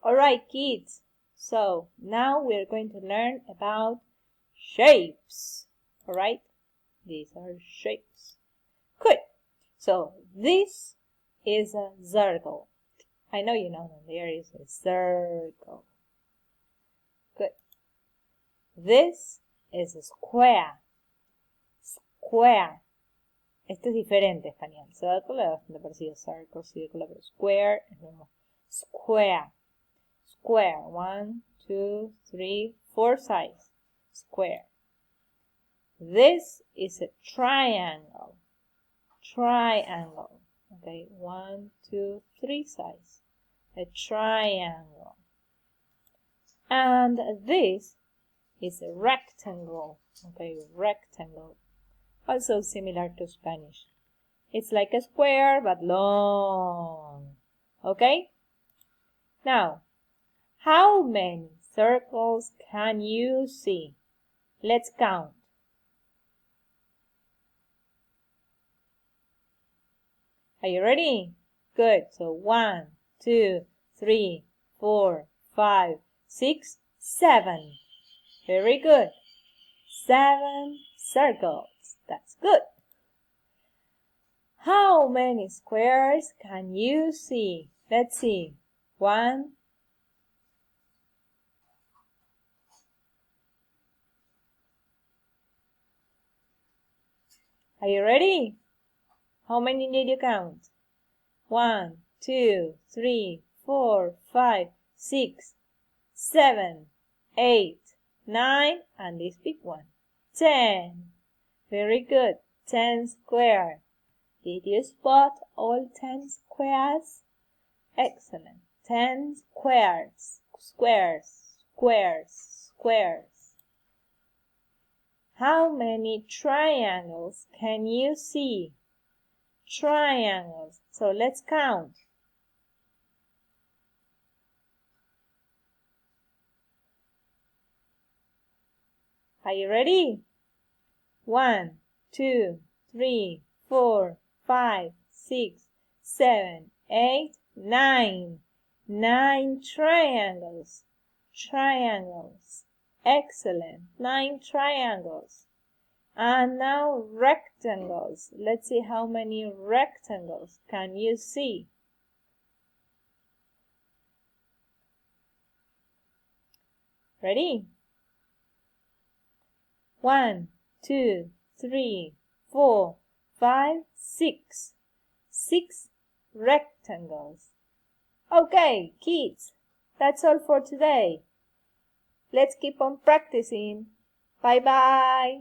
Alright, kids. So now we're going to learn about shapes. Alright? These are shapes. Good. So this is a circle. I know you know that there is a circle. Good. This is a square. Square. Este es diferente español. Circle es bastante parecido. Circle, círculo, pero square es lo mismo. Square. Square. 1, 2, 3, 4 sides. Square. This is a triangle. Triangle. Okay, 1, 2, 3 sides. A triangle. And this is a rectangle. Okay, rectangle. Also similar to Spanish. It's like a square but long. Okay? Now, how many circles can you see? Let's count. Are you ready? Good. So 1, 2, 3, 4, 5, 6, 7. Very good. 7 circles. That's good. How many squares can you see? Let's see. 1. Are you ready? How many did you count? 1, 2, 3, 4, 5, 6, 7, 8, 9, and this big one. 10. Very good. 10 squares. Did you spot all 10 squares? Excellent. 10 squares. Squares, squares, squares. How many triangles can you see? Triangles. So let's count. Are you ready? 1, 2, 3, 4, 5, 6, 7, 8, 9. 9 triangles. Triangles. Excellent. 9 triangles. And now rectangles. Let's see how many rectangles can you see. Ready? 1, 2, 3, 4, 5, 6. 6 rectangles. Okay, kids, that's all for today. Let's keep on practicing. Bye-bye.